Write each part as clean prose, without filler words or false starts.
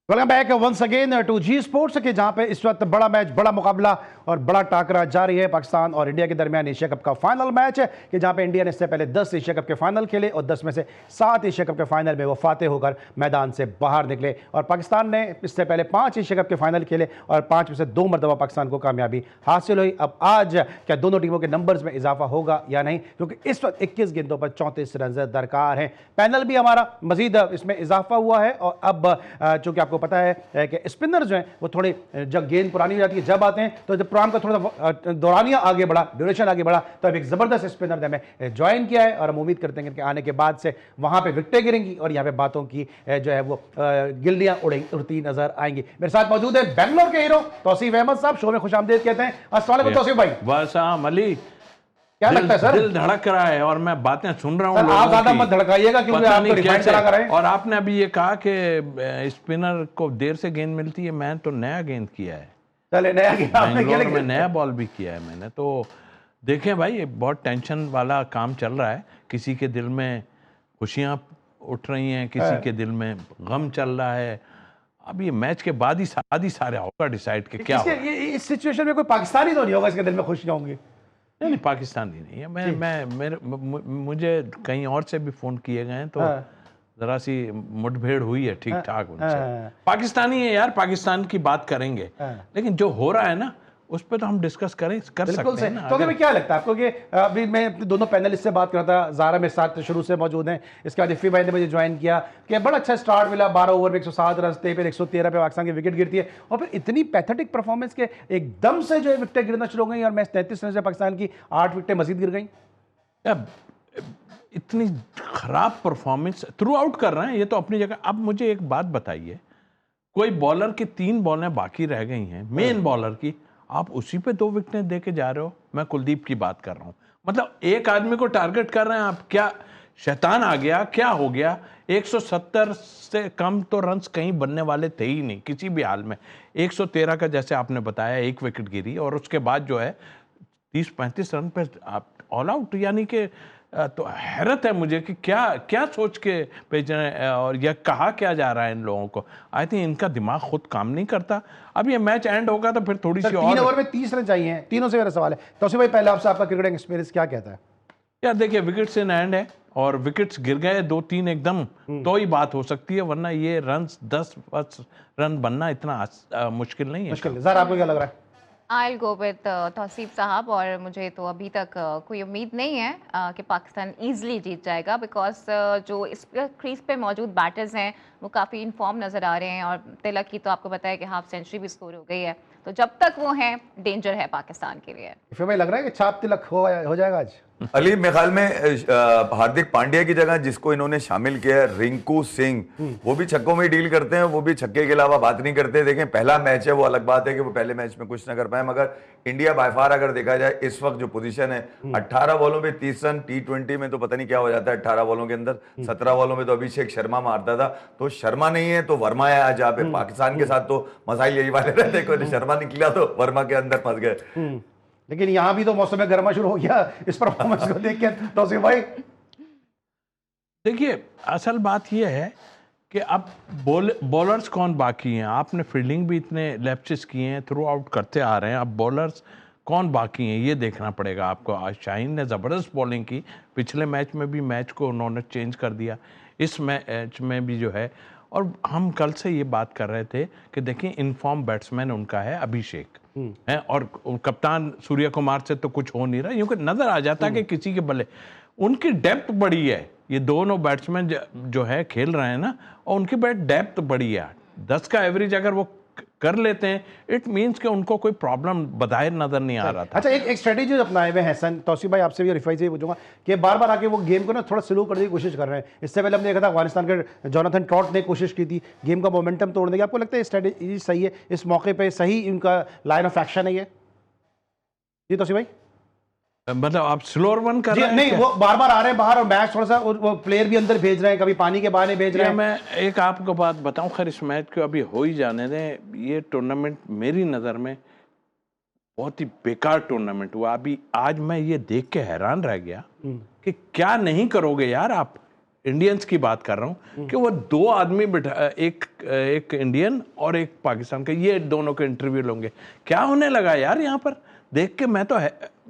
Welcome back once again to Zee sports के जहां पे इस वक्त बड़ा मैच, बड़ा मुकाबला और बड़ा टाकरा जारी है पाकिस्तान और इंडिया के दरमियान एशिया कप का फाइनल मैच है कि जहां पे इंडिया ने इससे पहले 10 एशिया कप के फाइनल खेले और 10 में से 7 एशिया कप के फाइनल में वो फातेह होकर मैदान से बाहर निकले और पाकिस्तान ने इससे पहले 5 एशिया कप के फाइनल खेले और 5 में से 2 मरतबा पाकिस्तान को कामयाबी हासिल हुई। अब आज क्या दोनों टीमों के नंबर्स में इजाफा होगा या नहीं, क्योंकि इस वक्त 21 गेंदों पर 34 रन दरकार हैं। पैनल भी हमारा मजीद इसमें इजाफा हुआ है और अब चूंकि आपको पता है कि स्पिनर जो हैं वो थोड़े, जब गेंद पुरानी हो जाती है जब आते हैं तो जब प्रोग्राम का थोड़ा दौरानिया आगे बढ़ा, ड्यूरेशन आगे बढ़ा, तो अब एक ज़बरदस्त स्पिनर ने हमें ज्वाइन किया है और हम उम्मीद करते हैं कि आने के बाद से वहाँ पे विकेटें गिरेंगी और यहाँ पे बातों की जो है वो गिल्लियाँ उड़ती नजर आएंगी। मेरे साथ मौजूद है बेंगलोर के हीरो तौसीफ अहमद साहब, शो में खुशामदीद कहते हैं। अस्सलाम वालेकुम तौसीफ भाई। वालेकुम अली। क्या लगता है सर? दिल धड़क रहा है और मैं बातें सुन रहा हूँ। आप ज्यादा मत धड़काइएगा क्योंकि आप तो रिफाइंड करा कर रहे हैं। और आपने अभी ये कहा कि स्पिनर को देर से गेंद मिलती है, मैं तो नया गेंद किया है। चले नया गेंद आपने बेंगलोर में नया बॉल भी किया है मैंने। तो देखें भाई, ये बहुत टेंशन वाला काम चल रहा है। किसी के दिल में खुशियाँ उठ रही हैं, किसी के दिल में गम चल रहा है। अब ये मैच के बाद ही सारे होगा डिसाइड कि क्या होगा। इस सिचुएशन में कोई पाकिस्तानी तो नहीं होगा इसके दिल में खुशियाँ होंगी? नहीं, पाकिस्तानी नहीं है। मुझे कहीं और से भी फोन किए गए हैं, तो जरा सी मुठभेड़ हुई है ठीक ठाक उनसे। पाकिस्तानी है यार, पाकिस्तान की बात करेंगे, लेकिन जो हो रहा है ना उस पर तो हम डिस्कस कर सकते हैं ना। तो क्या क्या लगता है आपको कि अभी मैं दोनों पैनलिस्ट से बात कर रहा था, ज़ारा मेरे साथ शुरू से मौजूद हैं, इसके बाद इफ़ी भाई ने मुझे ज्वाइन किया कि बड़ा अच्छा स्टार्ट मिला, 12 ओवर में 107 रन थे, फिर 113 पे पाकिस्तान की विकेट गिरती है और फिर इतनी पैथेटिक परफॉर्मेंस के एकदम से जो है विकेटें गिरना शुरू हो गई और मैच 33 रन से पाकिस्तान की 8 विकेटें मजीद गिर गई। इतनी खराब परफॉर्मेंस थ्रू आउट कर रहे हैं, ये तो अपनी जगह। अब मुझे एक बात बताइए, कोई बॉलर की 3 बॉलें बाकी रह गई हैं, मेन बॉलर की, आप उसी पे 2 विकेटें दे के जा रहे हो। मैं कुलदीप की बात कर रहा हूँ। मतलब एक आदमी को टारगेट कर रहे हैं आप। क्या शैतान आ गया, क्या हो गया? 170 से कम तो रन्स कहीं बनने वाले थे ही नहीं किसी भी हाल में। 113 का जैसे आपने बताया 1 विकेट गिरी और उसके बाद जो है 30-35 रन पे आप ऑल आउट। यानी कि तो हैरत है मुझे कि क्या क्या सोच के भेज रहे हैं और यह कहा क्या जा रहा है इन लोगों को। आई थिंक इनका दिमाग खुद काम नहीं करता। अब ये मैच एंड होगा तो फिर थोड़ी सी 3 ओवर में 30 रन चाहिए, तीनों से मेरा सवाल है। तो भाई पहले आपसे आपका क्रिकेटिंग एक्सपीरियंस क्या कहता है? यार देखिए, विकेट्स इन हैंड है और विकेट्स गिर गए 2-3 एकदम, तो ही बात हो सकती है, वरना ये रन 10 रन बनना इतना मुश्किल नहीं है। मुश्किल। ज़रा आपको क्या लग रहा है? I'll go with तौसीफ साहब। और मुझे तो अभी तक कोई उम्मीद नहीं है कि पाकिस्तान ईजिली जीत जाएगा, बिकॉज जो इस क्रीज पे मौजूद बैटर्स हैं वो काफ़ी इनफॉर्म नज़र आ रहे हैं और तिलक की तो आपको पता है कि हाफ सेंचुरी भी स्कोर हो गई है, तो जब तक वो हैं डेंजर है पाकिस्तान के लिए। फिर भाई लग रहा है कि छाप तिलक हो जाएगा आज। अली, मेरे ख्याल में हार्दिक पांड्या की जगह जिसको इन्होंने शामिल किया है, रिंकू सिंह, वो भी छक्कों में डील करते हैं, वो भी छक्के के अलावा बात नहीं करते। देखें, पहला मैच है, वो अलग बात है कि वो पहले मैच में कुछ ना कर पाए, मगर इंडिया बाय फार अगर देखा जाए इस वक्त जो पोजीशन है, 18 बॉलों में 30 रन, T20 में तो पता नहीं क्या हो जाता है 18 बॉलों के अंदर। 17 बॉलों में तो अभिषेक शर्मा मारता था, तो शर्मा नहीं है तो वर्मा है आज यहाँ पे। पाकिस्तान के साथ तो मसाइल यही वाले रहते, कोई शर्मा निकला तो वर्मा के अंदर फंस गए। लेकिन यहां भी तो मौसम में गर्मा शुरू हो गया इस परफॉर्मेंस को देख के। तो भाई देखिए, असल बात यह है कि अब बॉलर्स कौन बाकी हैं। आपने फील्डिंग भी इतने लैप्सेस किए हैं, थ्रू आउट करते आ रहे हैं, अब बॉलर्स कौन बाकी हैं ये देखना पड़ेगा आपको। आज शाहीन ने ज़बरदस्त बॉलिंग की, पिछले मैच में भी मैच को उन्होंने चेंज कर दिया, इस मैच में भी जो है। और हम कल से ये बात कर रहे थे कि देखिए, इनफॉर्म बैट्समैन उनका है अभिषेक है और कप्तान सूर्य कुमार से तो कुछ हो नहीं रहा, क्योंकि नजर आ जाता है कि किसी के बल्ले उनकी डेप्थ बड़ी है। ये दोनों बैट्समैन जो है खेल रहे हैं ना, और उनकी बैट डेप्थ बड़ी है। 10 का एवरेज अगर वो कर लेते हैं, इट मींस कि उनको कोई प्रॉब्लम बज़ाहिर नजर नहीं आ रहा था। अच्छा, एक स्ट्रेटेजी अपनाए हुए हैं तौसीफ भाई, आपसे भी रिफाई से पूछूंगा कि बार बार आके वो गेम को ना थोड़ा स्लो करने की कोशिश कर रहे हैं। इससे पहले हमने देखा था अफगानिस्तान के जोनाथन ट्रॉट ने कोशिश की थी गेम का मोमेंटम तोड़ने की। आपको लगता है स्ट्रेटेजी सही है, इस मौके पर सही इनका लाइन ऑफ एक्शन है ये? जी तौसीफ भाई, मतलब आप स्लोअर वन कर रहे हैं? नहीं, वो बार बार आ रहे हैं बाहर और मैच थोड़ा सा वो प्लेयर भी अंदर भेज रहे हैं, कभी पानी के बहाने भेज रहे हैं। मैं एक आपको बात बताऊं, खैर इस मैच को अभी हो ही जाने दें। ये टूर्नामेंट मेरी नज़र में बहुत ही बेकार टूर्नामेंट हुआ। अभी आज मैं ये देख के हैरान रह गया कि क्या नहीं करोगे यार आप। इंडियंस की बात कर रहा हूँ कि वो 2 आदमी बिठा, एक इंडियन और एक पाकिस्तान का, ये दोनों के इंटरव्यू लेंगे। क्या होने लगा यार यहाँ पर देख के, मैं तो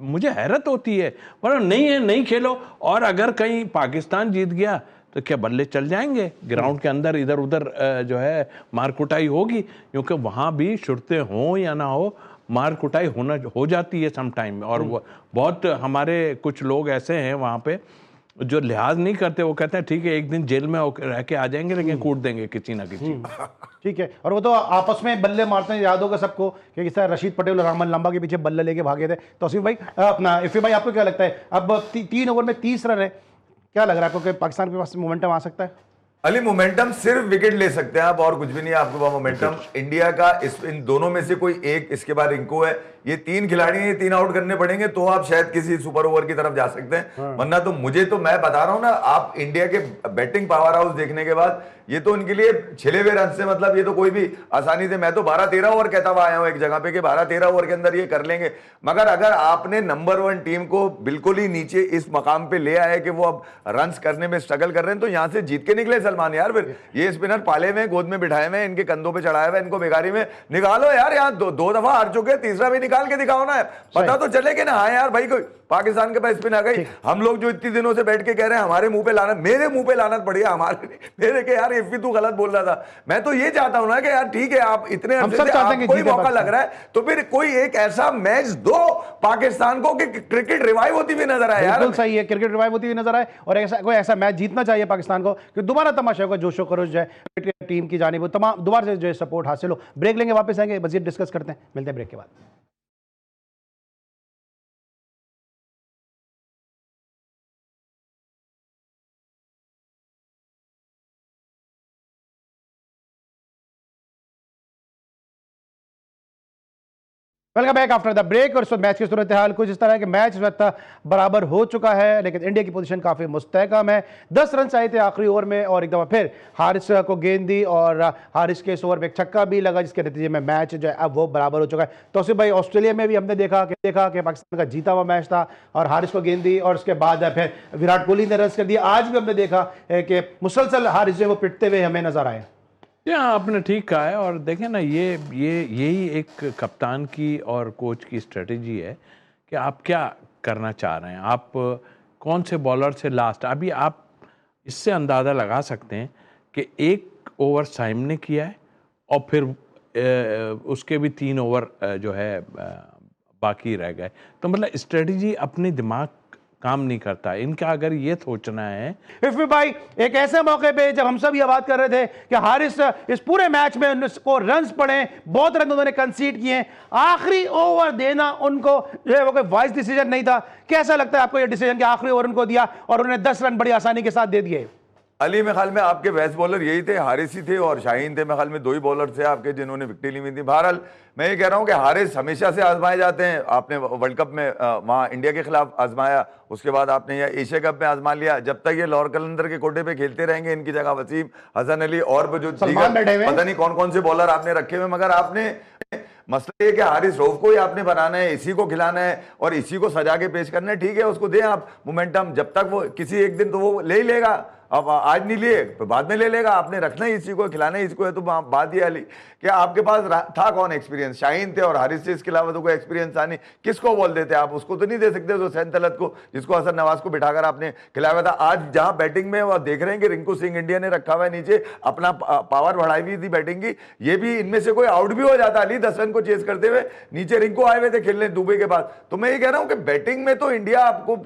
मुझे हैरत होती है। पर नहीं है, नहीं खेलो, और अगर कहीं पाकिस्तान जीत गया तो क्या बल्ले चल जाएंगे ग्राउंड के अंदर, इधर उधर जो है मार कुटाई होगी, क्योंकि वहाँ भी शुरते हों या ना हो, मार कुटाई हो जाती है सम टाइम। और वो बहुत हमारे कुछ लोग ऐसे हैं वहाँ पे जो लिहाज नहीं करते, वो कहते हैं ठीक है एक दिन जेल में रह के आ जाएंगे लेकिन कूट देंगे किसी ना किसी। ठीक है, और वो तो आपस में बल्ले मारते हैं, याद होगा सबको कि किस तरह रशीद पटेल और रहमान लंबा के पीछे बल्ले लेके भागे थे। तौसीफ भाई, अपना इफ़ी भाई, आपको क्या लगता है अब 3 ओवर में 30 रन है, क्या लग रहा है आपको कि पाकिस्तान के पास मोमेंटम आ सकता है? अली मोमेंटम सिर्फ विकेट ले सकते हैं आप, और कुछ भी नहीं है आपके पास मोमेंटम। इंडिया का इन दोनों में से कोई एक, इसके बाद रिंकू है, ये 3 खिलाड़ी हैं, ये 3 आउट करने पड़ेंगे तो आप शायद किसी सुपर ओवर की तरफ जा सकते हैं। वरना तो मैं बता रहा हूं ना, आप इंडिया के बैटिंग पावर हाउस देखने के बाद ये तो उनके लिए छिले हुए रन से मतलब ये तो कोई भी आसानी से, मैं तो 12-13 ओवर कहता हुआ आया हूं एक जगह पे कि 12-13 ओवर के अंदर ये कर लेंगे। मगर अगर आपने नंबर 1 टीम को बिल्कुल ही नीचे इस मकाम पे ले आए कि वो अब रन्स करने में स्ट्रगल कर रहे हैं, तो यहां से जीत के निकले सलमान यार। फिर ये स्पिनर पाले में, गोद में बिठाए हुए, इनके कंधों पे चढ़ाए हुए, इनको बेगारी में निकालो यार। यहाँ 2 दफा हार चुके, तीसरा भी निकाल के दिखाओ ना, पता तो चले कि ना। हाँ यार भाई, कोई पाकिस्तान के पास स्पिन आ गई, हम लोग जो इतनी दिनों से बैठ के कह रहे हैं हमारे मुंह पे लानत, मेरे मुंह पे लानत पड़ी है हमारे, मेरे के यार इफ़ी तू गलत बोल रहा था। मैं तो ये चाहता हूं ना कि यार ठीक है, आप इतने कोई मौका लग रहा है तो फिर कोई एक ऐसा मैच दो पाकिस्तान को कि क्रिकेट रिवाइव होती हुई नजर आए यार। बिल्कुल सही है, क्रिकेट रिवाइव होती हुई नजर आए, और ऐसा कोई ऐसा मैच जीतना चाहिए पाकिस्तान को कि दोबारा तमाशा होगा, जोशो खरोश जो है टीम की जानिब तमाम दोबारा से जो है सपोर्ट हासिल हो। ब्रेक लेंगे, वापस आएंगे, मजीद डिस्कस करते हैं, मिलते हैं ब्रेक के बाद। Welcome back after the break. और इस वक्त मैच की सूरत हाल कुछ इस तरह है कि मैच इस वक्त बराबर हो चुका है, लेकिन इंडिया की पोजीशन काफ़ी मुस्तहकम है। 10 रन चाहिए थे आखिरी ओवर में, और एक दफ़ा फिर हारिस को गेंद दी, और हारिस के इस ओवर में एक छक्का भी लगा, जिसके नतीजे में मैच जो है अब वो बराबर हो चुका है। तौसीफ भाई, ऑस्ट्रेलिया में भी हमने देखा कि पाकिस्तान का जीता हुआ मैच था, और हारिस को गेंद दी, और उसके बाद फिर विराट कोहली ने रन कर दिया। आज भी हमने देखा कि मुसलसल हारिस जो वो पिटते हुए हमें नजर आए। हाँ, आपने ठीक कहा है। और देखें ना, यही एक कप्तान की और कोच की स्ट्रेटजी है कि आप क्या करना चाह रहे हैं, आप कौन से बॉलर से लास्ट। अभी आप इससे अंदाज़ा लगा सकते हैं कि 1 ओवर साइम ने किया है, और फिर उसके भी 3 ओवर जो है बाकी रह गए। तो मतलब स्ट्रेटजी अपने दिमाग काम नहीं करता इनका, अगर ये सोचना है। इफ़ी भाई, एक ऐसे मौके पे जब हम सब ये बात कर रहे थे कि हारिस इस पूरे मैच में उनको रन्स पड़े, बहुत रन उन्होंने कंसीड किए, आखिरी ओवर देना उनको जो है वो कोई वाइज डिसीजन नहीं था। कैसा लगता है आपको ये डिसीजन कि आखिरी ओवर उनको दिया और उन्होंने 10 रन बड़ी आसानी के साथ दे दिए? अली, मेरे ख्याल में आपके बेस्ट बॉलर यही थे, हारिस ही थे और शाहीन थे। मेरे ख्याल में 2 ही बॉलर थे आपके जिन्होंने विकेट ली हुई थी। बहरहाल मैं ये कह रहा हूँ कि हारिस हमेशा से आजमाए जाते हैं। आपने वर्ल्ड कप में वहाँ इंडिया के खिलाफ आजमाया, उसके बाद आपने यह एशिया कप में आजमा लिया। जब तक ये लाहौर कलंदर के कोटे पे खेलते रहेंगे, इनकी जगह वसीम, हसन अली और जो पता नहीं कौन कौन से बॉलर आपने रखे हुए, मगर आपने मसला ये कि हारिस रऊफ को ही आपने बनाना है, इसी को खिलाना है और इसी को सजा के पेश करना है। ठीक है, उसको दें आप मोमेंटम, जब तक वो किसी एक दिन तो वो ले ही लेगा। अब आज नहीं लिए तो बाद में ले लेगा। आपने रखना है इसी को, खिलाना है इसको है। तो बात ये अली कि आपके पास था कौन एक्सपीरियंस? शाहीन थे और हारिस से, इसके अलावा तो कोई एक्सपीरियंस था नहीं। किसको बॉल देते आप? उसको तो नहीं दे सकते जो सैन तलत को, जिसको हसन नवाज को बिठाकर आपने खिलाया था। आज जहां बैटिंग में वो देख रहे हैं कि रिंकू सिंह इंडिया ने रखा हुआ है नीचे, अपना पावर बढ़ाई हुई थी बैटिंग की, ये भी इनमें से कोई आउट भी हो जाता अली 10 रन को चेस करते हुए। नीचे रिंकू आए हुए थे खेलने दुबई के बाद। तो मैं ये कह रहा हूं कि बैटिंग में तो इंडिया आपको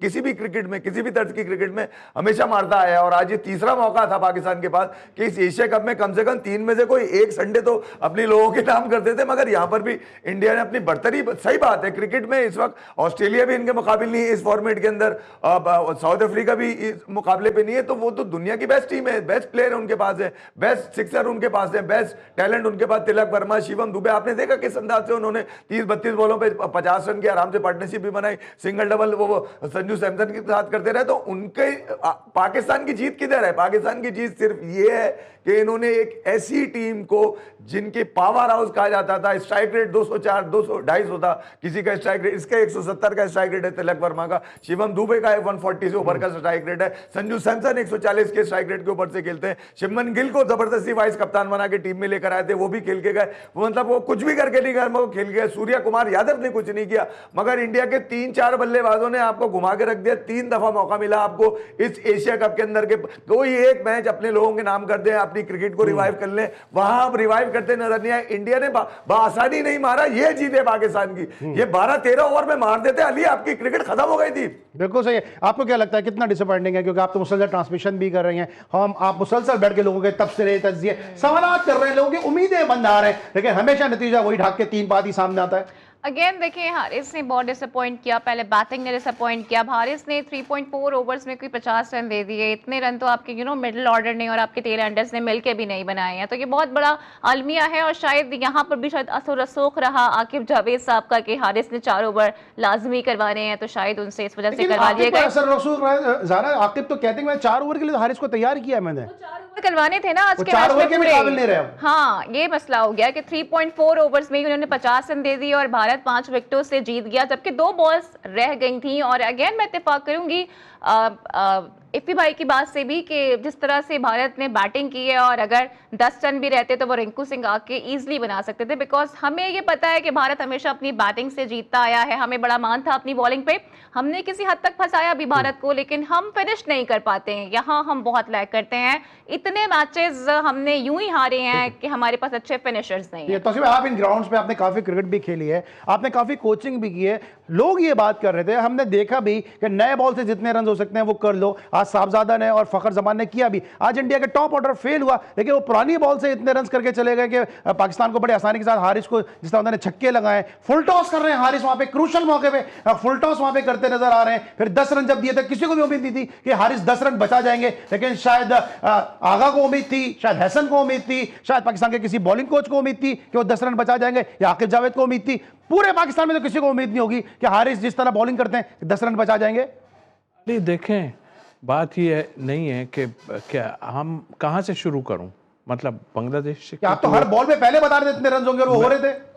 किसी भी क्रिकेट में, किसी भी तर्ज की क्रिकेट में हमेशा मारता आया। और आज ये तीसरा मौका था पाकिस्तान के पास कि इस एशिया कप में कम से कम 3 में से कोई एक संडे तो अपनी लोगों के नाम करते थे। मगर यहां पर भी इंडिया ने अपनी बढ़तरी, सही बात है क्रिकेट में इस वक्त ऑस्ट्रेलिया भी इनके मुकाबले नहीं है इस फॉर्मेट के अंदर, साउथ अफ्रीका भी इस मुकाबले पे नहीं है। तो वो तो दुनिया की बेस्ट टीम है, बेस्ट प्लेयर उनके पास है, बेस्ट सिक्सर उनके पास है, बेस्ट टैलेंट उनके पास। तिलक वर्मा, शिवम दुबे, आपने देखा किस अंदाज से उन्होंने 30-32 बॉलों पे 50 रन की आराम से पार्टनरशिप भी बनाई, सिंगल डबल वो संजू सैमसन के साथ करते रहे। तो उनके पाकिस्तान की जीत किधर है? पाकिस्तान की जीत सिर्फ ये है कि इन्होंने एक ऐसी टीम को, जिनके पावर हाउस कहा जाता था, स्ट्राइक रेट 204 200 250 था किसी का स्ट्राइक रेट, इसका 170 का स्ट्राइक रेट है तिलक वर्मा का, शिवम दुबे का 140 से ऊपर का स्ट्राइक रेट है, संजू सैमसन 140 के स्ट्राइक रेट के ऊपर से खेलते हैं, शुभमन गिल को जबरदस्ती वाइस कप्तान बना के टीम में लेकर आए थे, वो भी खेल के गए, वो मतलब वो कुछ भी करके नहीं गए, वो खेल गए। सूर्य कुमार यादव ने कुछ नहीं किया, मगर इंडिया के 3-4 बल्लेबाजों ने आपको घुमा के रख दिया। 3 दफा मौका मिला आपको इस एशिया कप के अंदर के कोई एक मैच अपने लोगों के नाम कर दे, अपनी क्रिकेट को रिवाइव कर ले, वहां आप रिवाइव करते नजर नहीं आए। इंडिया ने आसानी नहीं मारा, ये जीत है पाकिस्तान की। ये 12-13 ओवर में मार देते अली, आपकी क्रिकेट खत्म हो गई थी। बिल्कुल सही है। आपको क्या लगता है कितना डिसअपॉइंटिंग है, क्योंकि आप तो मुसलसल ट्रांसमिशन भी कर रही हैं, आप मुसलसल बैठ के लोगों के तबसरे तज्जिए सवालात कर रहे हैं, लोगों की उम्मीदें बंद आ रहे हैं, लेकिन हमेशा नतीजा वही ढाक के 3 बात ही सामने आता है। अगेन देखिए, हारिस ने बहुत डिसअपॉइंट किया, पहले बैटिंग ने डिसअपॉइंट किया। हारिस ने 3.4 ओवर्स में कोई 50 रन दे दिए। इतने रन तो आपके मिडिल ऑर्डर ने और आपके टेल एंडर्स ने मिलकर भी नहीं बनाए हैं, तो ये बहुत बड़ा अलमिया है। और शायद यहाँ पर भी शायद असर रसूख रहा आकिब जावेद साहब का कि हारिस ने 4 ओवर लाजमी करवाने हैं, तो शायद उनसे इस वजह से करवा लिए गए। असर रसूख रहा, आकिब तो कहते हैं मैं 4 ओवर के लिए हारिस को तैयार किया मैंने, करवाने थे ना आज के 4 ओवर मैच के में भी काबिल नहीं रहे। हाँ, ये मसला हो गया कि 3.4 ओवर्स में उन्होंने 50 रन दे दिए और भारत 5 विकेटों से जीत गया, जबकि 2 बॉल्स रह गई थी। और अगेन मैं इत्तेफाक करूंगी इफ़ी भाई की बात से भी कि जिस तरह से भारत ने बैटिंग की है, और अगर 10 रन भी रहते तो वो रिंकू सिंह आके इजीली बना सकते थे, बिकॉज हमें ये पता है कि भारत हमेशा अपनी बैटिंग से जीतता आया है। हमें बड़ा मान था अपनी बॉलिंग पे, हमने किसी हद तक फंसाया भी भारत को, लेकिन हम फिनिश नहीं कर पाते हैं। यहाँ हम बहुत लैग करते हैं। इतने मैचेस हमने यूं ही हारे हैं कि हमारे पास अच्छे फिनिशर्स नहीं है। तो आप इन ग्राउंड्स पे आपने काफी क्रिकेट भी खेली है, आपने काफी कोचिंग भी की है, लोग ये बात कर रहे थे, हमने देखा भी कि नए बॉल से जितने रन हो सकते हैं वो कर लो। आज साहबजादा ने और फखर जमान ने किया भी। आज इंडिया के टॉप ऑर्डर फेल हुआ, लेकिन वो पुरानी बॉल से इतने रन करके चले गए कि पाकिस्तान को बड़े आसानी के साथ हारिस को जिस तरह उन्होंने छक्के लगाए, फुल टॉस कर रहे हैं हारिस वहां पे क्रूशल मौके पे फुल टॉस वहां पे करते नजर आ रहे हैं। फिर 10 रन जब दिए थे, किसी को भी उम्मीद नहीं थी कि हारिस 10 रन बचा जाएंगे, लेकिन शायद आगा को उम्मीद थी, शायद हसन को उम्मीद थी, शायद पाकिस्तान के किसी बॉलिंग कोच को उम्मीद थी कि वो 10 रन बचा जाएंगे, या आकिब जावेद को उम्मीद थी। पूरे पाकिस्तान में तो किसी को उम्मीद नहीं होगी कि हारिस जिस तरह बॉलिंग करते हैं 10 रन बचा जाएंगे। नहीं, देखें, बात ये नहीं है कि क्या हम कहाँ से शुरू करूं, मतलब बांग्लादेश से। आप तो हर बॉल पे पहले बता रहे थे इतने रन होंगे और वो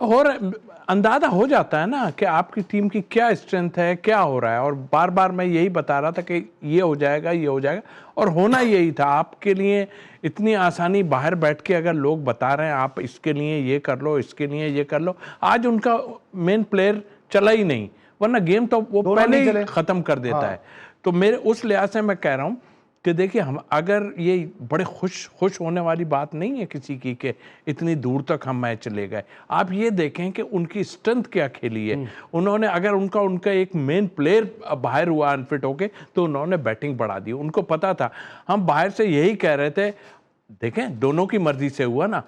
हो रहे थे। अंदाजा हो जाता है ना कि आपकी टीम की क्या स्ट्रेंथ है, क्या हो रहा है। और बार बार मैं यही बता रहा था कि ये हो जाएगा, ये हो जाएगा, और होना यही था। आपके लिए इतनी आसानी बाहर बैठ के अगर लोग बता रहे हैं आप इसके लिए ये कर लो, इसके लिए ये कर लो, आज उनका मेन प्लेयर चला ही नहीं, वरना गेम तो वो पहले ही खत्म कर देता है। तो मेरे उस लिहाज से मैं कह रहा हूँ कि देखिए, हम अगर ये बड़े खुश होने वाली बात नहीं है किसी की कि इतनी दूर तक हम मैच ले गए। आप ये देखें कि उनकी स्ट्रेंथ क्या खेली है। उन्होंने अगर उनका एक मेन प्लेयर बाहर हुआ अनफिट होके, तो उन्होंने बैटिंग बढ़ा दी। उनको पता था, हम बाहर से यही कह रहे थे, देखें दोनों की मर्जी से हुआ ना,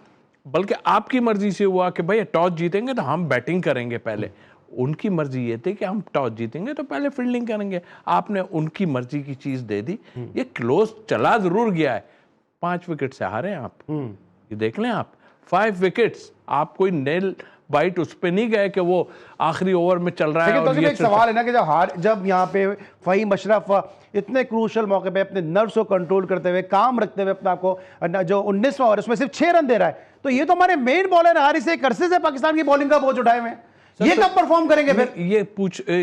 बल्कि आपकी मर्जी से हुआ कि भाई टॉस जीतेंगे तो हम बैटिंग करेंगे पहले। उनकी मर्जी ये थी कि हम टॉस जीतेंगे तो पहले फील्डिंग करेंगे। आपने उनकी मर्जी की चीज दे दी। ये क्लोज चला जरूर गया है, 5 विकेट से हारे आप। ये देख लें आप, 5 विकेट्स, आप कोई नेल बाइट उस पे नहीं गए कि वो आखिरी ओवर में चल रहा है। और तो एक सवाल है ना कि जब यहाँ पे फहीम अशरफ इतने क्रूशल मौके पे अपने नर्व्स को कंट्रोल करते हुए, काम रखते हुए अपने आप को, जो 19वां ओवर उसमें सिर्फ 6 रन दे रहा है, तो ये तो हमारे मेन बॉलर हारिस एक अरसे से पाकिस्तान की बॉलिंग का बोझ उठाए हुए हैं। ये कब परफॉर्म करेंगे फिर? ये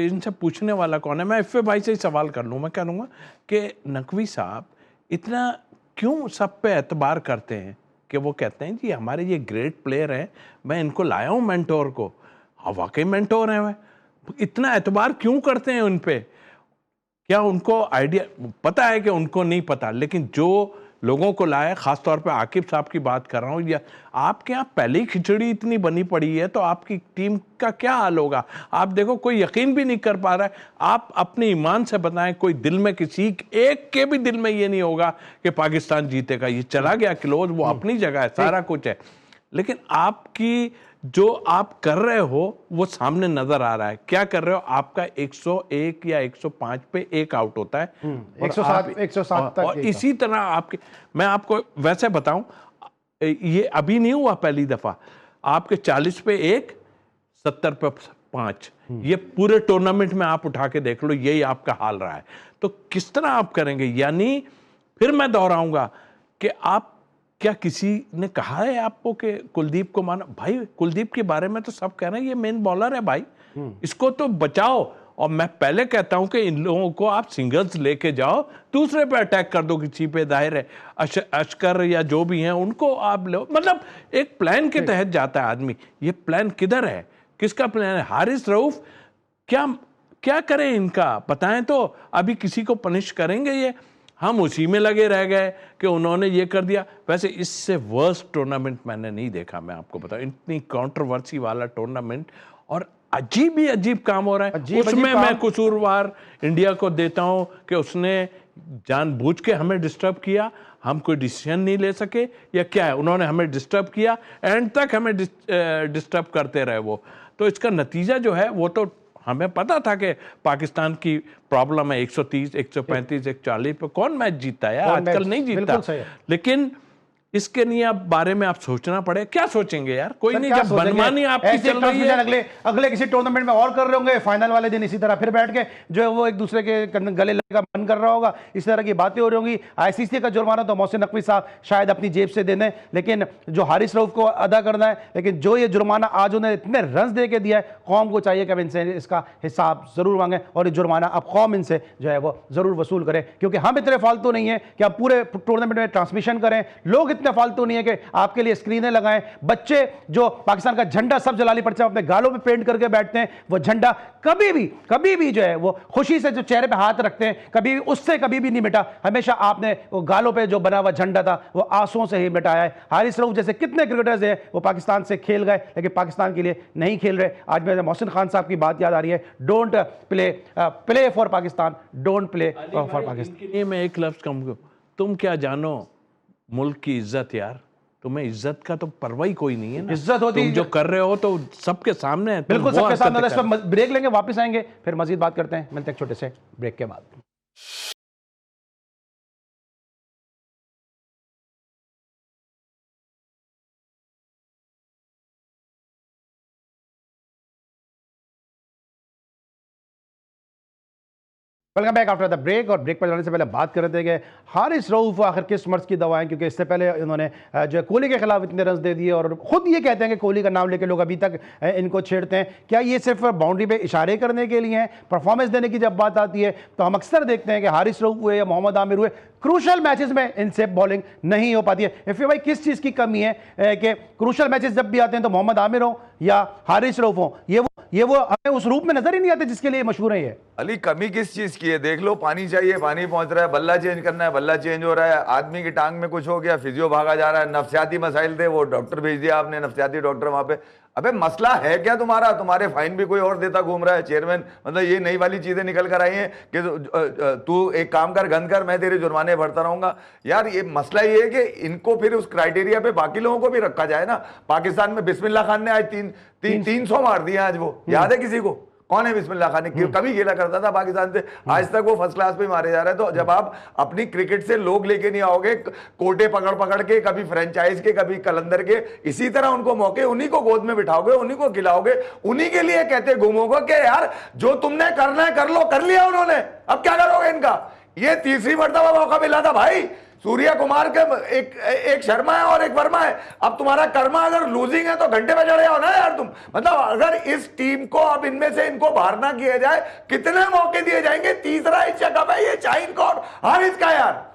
इनसे पूछने वाला कौन है? मैं इफ़े भाई से ही सवाल कर लूँ। मैं कह लूँगा कि नकवी साहब इतना क्यों सब पे एतबार करते हैं कि वो कहते हैं जी हमारे ये ग्रेट प्लेयर हैं, मैं इनको लाया हूँ मेंटोर को। हाँ, वाकई मेंटोर हैं वह। इतना एतबार क्यों करते हैं उन पे? क्या उनको आइडिया पता है कि उनको नहीं पता? लेकिन जो लोगों को लाया, खासतौर पे आकिब साहब की बात कर रहा हूँ, या आपके यहाँ पहले ही खिचड़ी इतनी बनी पड़ी है तो आपकी टीम का क्या हाल होगा? आप देखो, कोई यकीन भी नहीं कर पा रहा है। आप अपने ईमान से बताएं, कोई दिल में किसी एक के भी दिल में ये नहीं होगा कि पाकिस्तान जीतेगा। ये चला गया क्लोज, वो अपनी जगह है, सारा कुछ है, लेकिन आपकी जो आप कर रहे हो वो सामने नजर आ रहा है। क्या कर रहे हो? आपका 101 या 105 पे एक आउट होता है, 107 तक। और इसी तरह आपके, मैं आपको वैसे बताऊं, ये अभी नहीं हुआ पहली दफा। आपके 40 पे 1, 70 पे 5, ये पूरे टूर्नामेंट में आप उठा के देख लो, यही आपका हाल रहा है। तो किस तरह आप करेंगे? यानी फिर मैं दोहराऊंगा कि आप क्या किसी ने कहा है आपको कि कुलदीप को मानो? भाई कुलदीप के बारे में तो सब कह रहे हैं ये मेन बॉलर है भाई, इसको तो बचाओ। और मैं पहले कहता हूं कि इन लोगों को आप सिंगल्स लेके जाओ, दूसरे पे अटैक कर दो किसी पे, जाहिर है अशकर या जो भी हैं उनको आप लो। मतलब एक प्लान के तहत जाता है आदमी। ये प्लान किधर है, किसका प्लान है? हारिस रऊफ क्या क्या करें इनका बताएं तो। अभी किसी को पनिश करेंगे ये? हम उसी में लगे रह गए कि उन्होंने ये कर दिया। वैसे इससे वर्स्ट टूर्नामेंट मैंने नहीं देखा, मैं आपको बताऊं। इतनी कंट्रोवर्सी वाला टूर्नामेंट और अजीब ही अजीब काम हो रहा है। उसमें मैं कसूरवार इंडिया को देता हूं कि उसने जानबूझ के हमें डिस्टर्ब किया, हम कोई डिसीजन नहीं ले सके या क्या है, उन्होंने हमें डिस्टर्ब किया, एंड तक हमें डिस्टर्ब करते रहे वो। तो इसका नतीजा जो है वो तो हमें पता था कि पाकिस्तान की प्रॉब्लम है। 130, 135, 140 पे कौन मैच जीतता है? आजकल नहीं जीतता। लेकिन इसके लिए आप बारे में आप सोचना पड़े। क्या सोचेंगे यार? कोई नहीं, जब मनमानी आपकी चल रही है। अगले किसी टूर्नामेंट में और कर रहे होंगे, फाइनल वाले दिन इसी तरह फिर बैठ के जो है वो एक दूसरे के गले लगने का मन कर रहा होगा, इस तरह की बातें हो रही होंगी। आईसीसी का जुर्माना तो मोहसिन नकवी साहब शायद अपनी जेब से दे दें, लेकिन जो हारिस रऊफ को अदा करना है। लेकिन जो ये जुर्माना आज उन्हें इतने रन दे के दिया है, कौम को चाहिए कि अब इनसे इसका हिसाब जरूर मांगे और ये जुर्माना अब कौम इनसे जो है वो जरूर वसूल करे। क्योंकि हम इतने फालतू नहीं है कि हम पूरे टूर्नामेंट में ट्रांसमिशन करें, लोग इतने फालतू नहीं है कि आपके लिए स्क्रीनें लगाएं। बच्चे जो पाकिस्तान का झंडा सब जलाली पड़ता है अपने गालों पे पेंट करके बैठते हैं, वो झंडा कभी भी जो है वो खुशी से जो चेहरे पे हाथ रखते हैं, कभी उससे कभी भी नहीं मिटा। हमेशा आपने वो गालों पे जो बना हुआ झंडा था वो आंसुओं से ही मिटाया है। हारिस रऊफ जैसे कितने क्रिकेटर्स हैं वो पाकिस्तान से खेल गए लेकिन पाकिस्तान के लिए नहीं खेल रहे। आज मेरे मोहसिन खान साहब की बात याद आ रही है, don't play for Pakistan, don't play for Pakistan. मैं एक लफ्ज कहूंगा, तुम क्या जानो मुल्क की इज्जत यार। तुम्हें इज्जत का तो परवाह ही कोई नहीं है ना। इज्जत होती तुम जो कर रहे हो तो सबके सामने है। बिल्कुल सबके सामने। ब्रेक लेंगे, वापस आएंगे, फिर मजीद बात करते हैं। मिलते हैं छोटे से ब्रेक के बाद। Welcome back after the break. और ब्रेक पर जाने से पहले बात कर रहे थे कि हारिस रऊफ आखिर किस मर्ज की दवा है, क्योंकि इससे पहले इन्होंने जो है कोहली के खिलाफ इतने रन दे दिए और खुद ये कहते हैं कि कोहली का नाम लेके लोग अभी तक इनको छेड़ते हैं। क्या ये सिर्फ बाउंड्री पे इशारे करने के लिए हैं? परफॉर्मेंस देने की जब बात आती है तो हम अक्सर देखते हैं कि हारिस रऊफ हुए या मोहम्मद आमिर हुए, क्रूशल मैचेस में इनसे बॉलिंग नहीं हो पाती है। इफ़ी भाई किस चीज़ की कमी है कि क्रूशल मैचेस जब भी आते हैं तो मोहम्मद आमिर हो या हारिस रऊफ हो, ये वो हमें उस रूप में नजर ही नहीं आते जिसके लिए मशहूर है ये। अली कमी किस चीज की है? देख लो, पानी चाहिए, पानी पहुंच रहा है, बल्ला चेंज करना है, बल्ला चेंज हो रहा है, आदमी की टांग में कुछ हो गया, फिजियो भागा जा रहा है, नफ्सियाती मसाइल थे, वो डॉक्टर भेज दिया आपने, नफ्सियाती डॉक्टर वहां पे। अबे मसला है क्या तुम्हारा? तुम्हारे फाइन भी कोई और देता घूम रहा है चेयरमैन। मतलब ये नई वाली चीजें निकल कर आई हैं कि तू एक काम कर, गंद कर, मैं तेरे जुर्माने भरता रहूंगा। यार ये मसला ये है कि इनको फिर उस क्राइटेरिया पे बाकी लोगों को भी रखा जाए ना। पाकिस्तान में बिस्मिल्लाह खान ने आज 300 मार दिया आज, वो याद है किसी को? कौन है बिस्मिल्लाह खान? कभी खेला करता था पाकिस्तान से, आज तक वो फर्स्ट क्लास पे मारे जा रहे हैं। तो जब आप अपनी क्रिकेट से लोग लेके नहीं आओगे, कोटे पकड़ पकड़ के, कभी फ्रेंचाइज के, कभी कलंदर के, इसी तरह उनको मौके, उन्हीं को गोद में बिठाओगे, उन्हीं को खिलाओगे, उन्हीं के लिए कहते घूमोगे कि यार जो तुमने करना है कर लो। कर लिया उन्होंने, अब क्या करोगे इनका? ये तीसरी मर्तबा मौका मिला था भाई। सूर्या कुमार के एक शर्मा है और एक वर्मा है। अब तुम्हारा कर्मा अगर लूजिंग है तो घंटे पे चढ़े हो ना यार तुम। मतलब अगर इस टीम को अब इनमें से इनको बाहर ना किया जाए, कितने मौके दिए जाएंगे? तीसरा एशिया कप है ये, शाहीन को और हारिस का यार।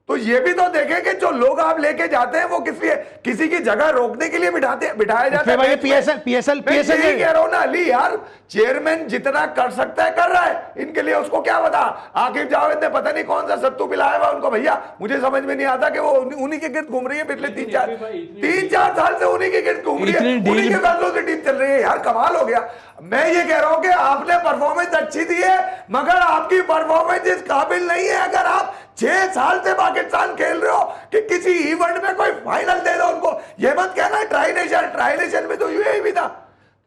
तो ये भी तो देखें कि जो लोग आप लेके जाते हैं वो किसी की जगह रोकने के लिए बिठाया जाता है। पीएसएल कह रहा हूं ना अली यार, चेयरमैन जितना कर सकता है कर रहा है, इनके लिए उसको क्या बता। आकिब जावेद ने पता नहीं कौन सा सत्तू पिलाया हुआ उनको, भैया मुझे समझ में नहीं आता कि वो उन्हीं के गिर्द घूम रही है पिछले 3-4 साल से, उन्हीं के गिर्द घूम रही है, उन्हीं के फैसलों से टीम चल रही है यार। कमाल हो गया। मैं ये कह रहा हूं कि आपने परफॉर्मेंस अच्छी दी है, मगर आपकी परफॉर्मेंस इस काबिल नहीं है। अगर आप 6 साल से पाकिस्तान खेल रहे हो कि किसी इवेंट में कोई फाइनल दे दो उनको, ये मत कहना ट्राई नेशन में तो यूएई भी था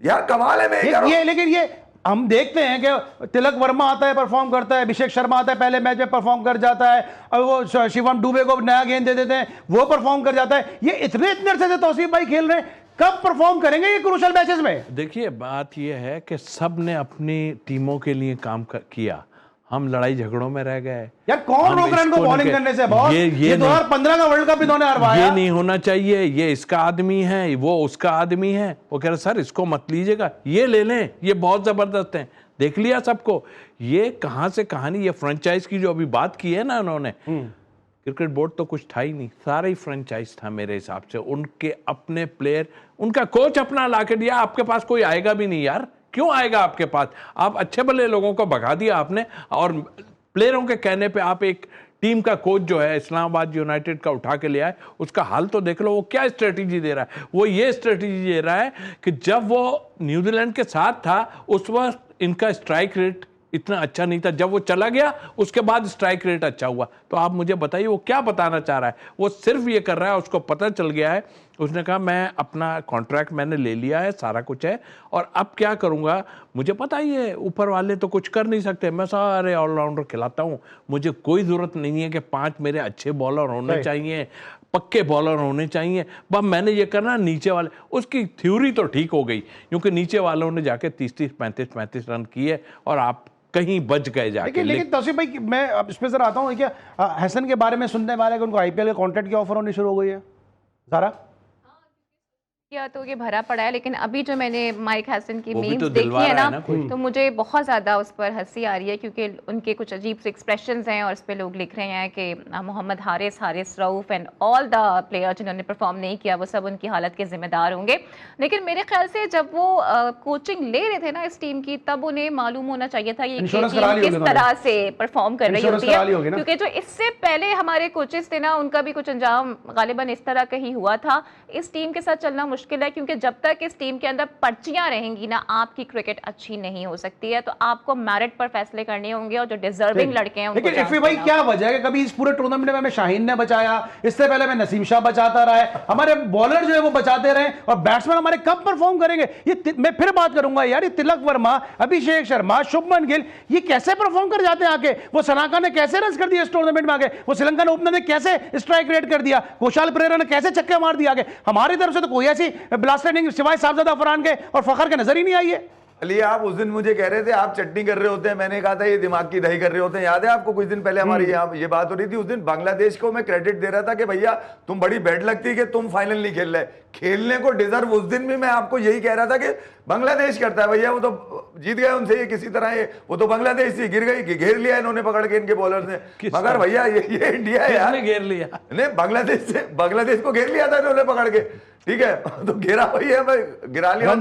यार। कमाल है। मैं लेकिन ये हम देखते हैं कि तिलक वर्मा आता है, परफॉर्म करता है, अभिषेक शर्मा आता है, पहले मैच में परफॉर्म कर जाता है, और वो शिवम दुबे को नया गेंद दे देते हैं, वो परफॉर्म कर जाता है। ये इतने अरसे से तौसीफ भाई खेल रहे हैं, कब परफॉर्म करेंगे ये क्रूशल मैचेस में? देखिए बात ये है कि सब ने अपनी टीमों के लिए काम किया। हम लड़ाई झगड़ों में रह गए। यार कौन रोक रहा है इनको बॉलिंग करने से? बहुत ये 2015 का वर्ल्ड कप इन्होंने हरवाया। ये नहीं होना चाहिए, ये इसका आदमी है, वो उसका आदमी है। वो कह रहे सर इसको मत लीजिएगा, ये ले लें, ये बहुत जबरदस्त है। देख लिया सबको, ये कहां से कहानी, ये फ्रेंचाइज की जो अभी बात की है ना उन्होंने, क्रिकेट बोर्ड तो कुछ था ही नहीं, सारा ही फ्रेंचाइज था मेरे हिसाब से। उनके अपने प्लेयर, उनका कोच अपना ला के दिया, आपके पास कोई आएगा भी नहीं यार, क्यों आएगा आपके पास? आप अच्छे भले लोगों को भगा दिया आपने, और प्लेयरों के कहने पे आप एक टीम का कोच जो है इस्लामाबाद यूनाइटेड का उठा के ले आए, उसका हाल तो देख लो, वो क्या स्ट्रेटजी दे रहा है। वो ये स्ट्रेटजी दे रहा है कि जब वो न्यूजीलैंड के साथ था उस वक्त इनका स्ट्राइक रेट इतना अच्छा नहीं था, जब वो चला गया उसके बाद स्ट्राइक रेट अच्छा हुआ। तो आप मुझे बताइए वो क्या बताना चाह रहा है? वो सिर्फ ये कर रहा है, उसको पता चल गया है, उसने कहा मैं अपना कॉन्ट्रैक्ट मैंने ले लिया है, सारा कुछ है, और अब क्या करूंगा मुझे पता ही है, ऊपर वाले तो कुछ कर नहीं सकते, मैं सारे ऑलराउंडर खिलाता हूं, मुझे कोई जरूरत नहीं है कि 5 मेरे अच्छे बॉलर होने चाहिए, पक्के बॉलर होने चाहिए, बस मैंने ये करना नीचे वाले। उसकी थ्योरी तो ठीक हो गई, क्योंकि नीचे वालों ने जाके 30-30, 35-35 रन किए और आप कहीं बच गए जाके। लेकिन तौसीफ भाई, मैं अब इस पे जरा आता हूँ, क्या हसन के बारे में सुनने वाले कि उनको आईपीएल के कॉन्ट्रैक्ट की ऑफर होनी शुरू हो गई है? ज़ारा या तो ये भरा पड़ा है, लेकिन अभी जो मैंने माइक हैसन की वो भी मीम्स तो देखी दिलवा है रहा है ना, ना तो मुझे बहुत ज़्यादा उस पर हंसी आ रही है, क्योंकि उनके कुछ अजीब से एक्सप्रेशंस हैं और उस पर लोग लिख रहे हैं कि Mohammad Haris Rauf and all the player जिन्होंने परफॉर्म नहीं किया वो सब उनकी हालत के जिम्मेदार होंगे। लेकिन मेरे ख्याल से जब वो कोचिंग ले रहे थे ना इस टीम की, तब उन्हें मालूम होना चाहिए था ये टीम किस तरह से परफॉर्म कर रही होती है, क्योंकि जो इससे पहले हमारे कोचेस थे ना, उनका भी कुछ अंजाम गालिबन इस तरह का ही हुआ था। इस टीम के साथ चलना मुश्किल है, क्योंकि जब तक इस टीम के अंदर पर्चियां रहेंगी ना, आपकी क्रिकेट अच्छी नहीं हो सकती है। तो आपको मेरिट पर फैसले करने होंगे, और जो डिजर्विंग लड़के हैं उनको। लेकिन इफ़ी भाई क्या वजह है कि कभी इस पूरे टूर्नामेंट में हमें शाहीन ने बचाया, इससे पहले में नसीम शाह बचाता रहा है, हमारे बॉलर जो है वो बचाते रहे, और बैट्समैन हमारे कब परफॉर्म करेंगे? ये मैं फिर बात करूंगा यार, ये तिलक वर्मा, अभिषेक शर्मा, शुभमन गिल, ये कैसे परफॉर्म कर जाते हैं आके? वो सनाका ने कैसे रन कर दिया इस टूर्नामेंट में आगे? वो श्रीलंकन ओपनर ने कैसे स्ट्राइक रेट कर दिया? कुशाल परेरा ने कैसे छक्के मार दिया आगे? हमारी तरफ से तो कोई ऐसी ब्लास्टर इनिंग सिवाय साहबजादा फरहान के और फखर के नजर ही नहीं आई है। अली आप उस दिन मुझे कह रहे थे आप चटनी कर रहे होते हैं, मैंने कहा था ये दिमाग की दही कर रहे होते हैं। याद है आपको? कुछ दिन पहले हमारी यहाँ ये बात हो रही थी। उस दिन बांग्लादेश को मैं क्रेडिट दे रहा था कि भैया तुम बड़ी बैड लगती कि तुम फाइनल नहीं खेल रहे, खेलने को डिजर्व उस दिन भी मैं आपको यही कह रहा था कि बांग्लादेश करता है भैया, वो तो जीत गए उनसे ये किसी तरह, ये वो तो बांग्लादेश थी, गिर गई, घेर लिया इन्होंने पकड़ के इनके बॉलर ने। मगर भैया ये इंडिया है यार, घेर लिया नहीं बांग्लादेश को घेर लिया था इन्होंने पकड़ के, ठीक है, तो गिरा भैया, गिरा लिया।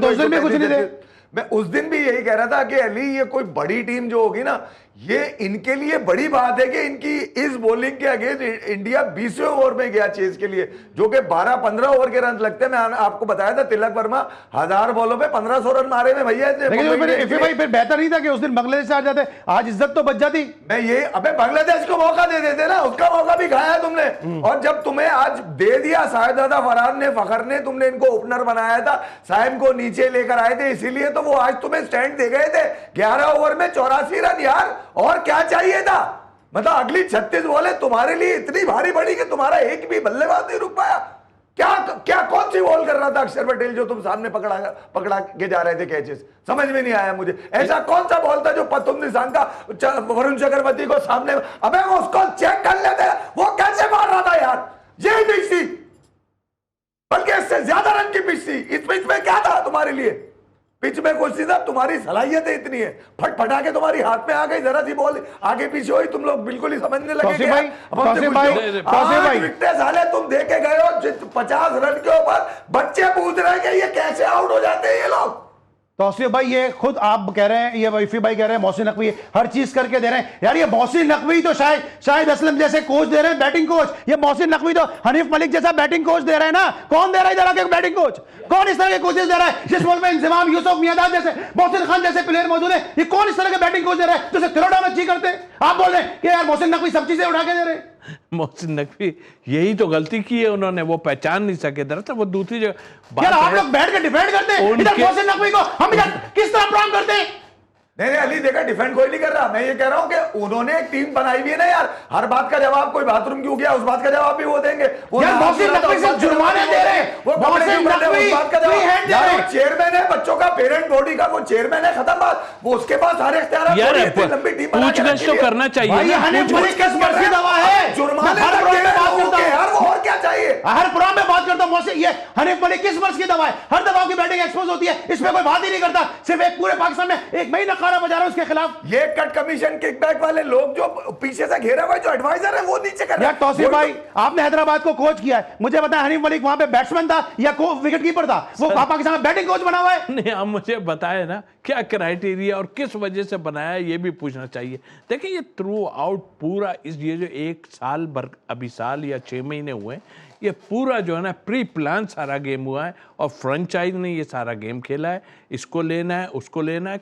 मैं उस दिन भी यही कह रहा था कि अली ये कोई बड़ी टीम जो होगी ना, ये इनके लिए बड़ी बात है कि इनकी इस बॉलिंग के अगेंस्ट इंडिया 20वें ओवर में गया चेज के लिए, जो कि 12-15 ओवर के रन लगते हैं। मैं आपको बताया था तिलक वर्मा 1000 बॉलों पे 1500 रन मारे में भैया। भाई फिर बेहतर नहीं था कि उस दिन बांग्लादेश से आ जाते, आज इज्जत तो बच जाती। मैं ये अबे बांग्लादेश को मौका दे देते ना, उसका मौका भी खाया तुमने। और जब तुम्हें आज दे दिया साहिबजादा फरहान ने, फखर ने, तुमने इनको ओपनर बनाया था, साइम को नीचे लेकर आए थे, इसीलिए तो वो आज तुम्हें स्टैंड दे गए थे। 11 ओवर में 84 रन यार, और क्या चाहिए था? मतलब अगली 36 बॉलें तुम्हारे लिए इतनी भारी पड़ी कि तुम्हारा एक भी बल्लेबाज नहीं रुक पाया। क्या कौन सी बॉल कर रहा था अक्षर पटेल जो तुम सामने पकड़ा के जा रहे थे कैचेस? समझ में नहीं आया मुझे। ऐसा कौन सा बॉल था जो पतुम निशान का वरुण चक्रवर्ती को सामने, अबे वो उसको चेक कर लेते, वो कैसे मार रहा था यार? यही पिच थी, बल्कि इससे ज्यादा रन की पिच थी। इस पिच में क्या था तुम्हारे लिए? पिच में कुछ नहीं था, तुम्हारी सलाहियतें इतनी है, फटफटा के तुम्हारी हाथ में आ गई, जरा सी बॉल आगे पीछे हुई, तुम लोग बिल्कुल ही समझने लगे। विकेट साले तुम देके गए हो 50 रन के ऊपर, बच्चे पूछ रहे हैं कि ये कैसे आउट हो जाते हैं ये लोग। तौसीफ भाई ये खुद आप कह रहे हैं, ये वैफी भाई कह रहे हैं, मोहसिन नकवी हर चीज करके दे रहे हैं यार। ये मोहसिन नकवी तो शाहिद असलम जैसे कोच दे रहे हैं, बैटिंग कोच। ये मोहसिन नकवी तो हनीफ मलिक जैसा बैटिंग कोच दे रहे हैं ना। कौन दे रहा है इधर आके बैटिंग कोच? कौन इस तरह के कोचेस दे रहा है? जिस बॉल में इंजमाम, यूसुफ मियादाद जैसे, मोहसिन खान जैसे प्लेयर मौजूद है, ये कौन इस तरह के बैटिंग कोच दे रहा है? जैसे तिरोडा में ची करते हैं, आप बोल रहे हैं कि यार मोहसिन नकवी सब चीजें उठा के दे रहे हैं। मोहसिन नकवी यही तो गलती की है उन्होंने, वो पहचान नहीं सके। दरअसल वो दूसरी जगह यार आप लोग बैठ के डिफेंड करते हैं, इधर मोहसिन नकवी को हम इधर किस तरह प्रॉम करते हैं? नहीं अली देखा, डिफेंड कोई नहीं कर रहा। मैं ये कह रहा हूँ कि उन्होंने एक टीम बनाई हुई है ना यार, हर बात का जवाब, कोई बाथरूम क्यों गया उस बात का जवाब भी वो देंगे। वो जुर्माने दे रहे हैं, वो चेयरमैन है, बच्चों का पेरेंट बॉडी का वो चेयरमैन है, खत्म बात। वो उसके पास सारे इख्तियार, लंबी टीम पूछगछ तो करना चाहिए। हनीफ मलिक किस मर्ज की दवा है? जुर्माने हर प्रोग्राम में बात करता हूं यार, वो और क्या चाहिए? हर प्रोग्राम में बात करता हूं मौसी, ये हनीफ मलिक किस मर्ज की दवा है? हर दवाओं की बैटिंग एक्सपोज होती है, इसमें कोई बात ही नहीं करता। सिर्फ एक पूरे पाकिस्तान में एक महीना खाना बजा रहा है उसके खिलाफ। ये कट कमीशन किकबैक वाले लोग जो पीछे से घेरे हुए जो एडवाइजर है वो नीचे कर रहे हैं। तौसीफ भाई, आपने हैदराबाद को कोच किया है, मुझे बताया हनीफ मलिक वहां पे बैट्समैन था या विकेट कीपर था? वो पाकिस्तान में बैटिंग कोच बना हुआ है। नहीं, आप मुझे बताए ना क्या क्राइटेरिया और किस वजह से बनाया, ये भी पूछना चाहिए। देखिए ये थ्रू आउट पूरा ये जो एक साल भर, अभी साल या 6 महीने हुए, ये पूरा जो है ना प्री प्लान सारा गेम हुआ है और फ्रेंचाइज ने ये सारा गेम खेला है। इसको लेना है, उसको लेना है,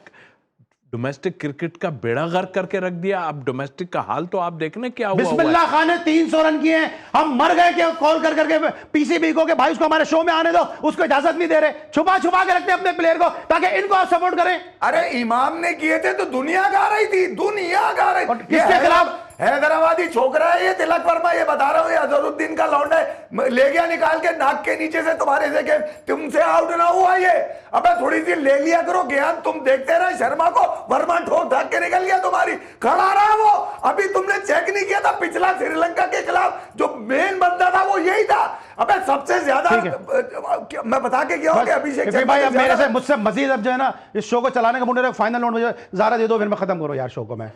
डोमेस्टिक क्रिकेट का बेड़ा गर्क करके रख दिया। अब डोमेस्टिक का हाल तो आप देखने क्या हुआ। बिस्मिल्लाह खान ने 300 रन किए हैं, हम मर गए कि कॉल कर करके पीसीबी को कि भाई उसको हमारे शो में आने दो, उसको इजाजत नहीं दे रहे, छुपा छुपा के रखते हैं अपने प्लेयर को ताकि इनको आप सपोर्ट करें। अरे इमाम ने किए थे तो दुनिया गा रही थी, दुनिया गा रही। किसके खिलाफ? हैदराबादी छोकरा है ये तिलक वर्मा, ये बता रहा हूँ, ये अजहरुद्दीन का लौंडा है, ले गया निकाल के नाक के नीचे से तुम्हारे से, तुमसे आउट ना हुआ ये। अबे थोड़ी सी ले लिया करो ज्ञान, तुम देखते रहे शर्मा को, वर्मा ठोक ढाक के निकल गया तुम्हारी, खड़ा रहा वो। अभी तुमने चेक नहीं किया था, पिछला श्रीलंका के खिलाफ जो मेन बंदा था वो यही था। अबे सबसे ज्यादा मैं बता के गया हूं कि अभिषेक भाई अब मेरे से मुझसे मजीद अब जो है ना इस शो को चलाने का मुझे फाइनल नोट मुझे ज़्यादा दे दो, फिर मैं खत्म करो यार शो को। मैं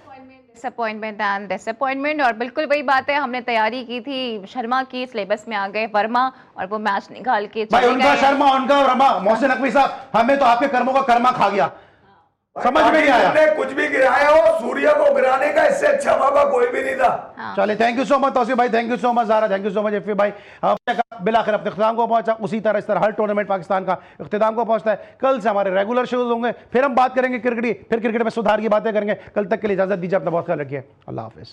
डिसअपॉइंटमेंट एंड डिसअपॉइंटमेंट, और बिल्कुल वही बात है, हमने तैयारी की थी, शर्मा की सिलेबस में आ गए वर्मा और वो मैच निकाल के भाई उनका शर्मा, उनका वर्मा, मोहसिन नकवी साहब, हमें तो आपके कर्मों का कर्मा खा गया, समझ में नहीं आया। कुछ भी गिराया हो, सूर्य को गिराने का इससे अच्छा मौका कोई भी नहीं था। चलिए thank you so much Tauseef भाई, thank you so much Zara, thank you so much Iffi भाई। बिलाखिर अपने इख्तिताम को पहुंचा, उसी तरह इस तरह हर टूर्नामेंट पाकिस्तान का इख्तिताम को पहुंचता है। कल से हमारे रेगुलर शोज होंगे, फिर हम बात करेंगे क्रिकेट, फिर क्रिकेट में सुधार की बातें करेंगे। कल तक के लिए इजाजत दीजिए, अपना बहुत ख्याल रखिए, अल्लाह हाफिज़।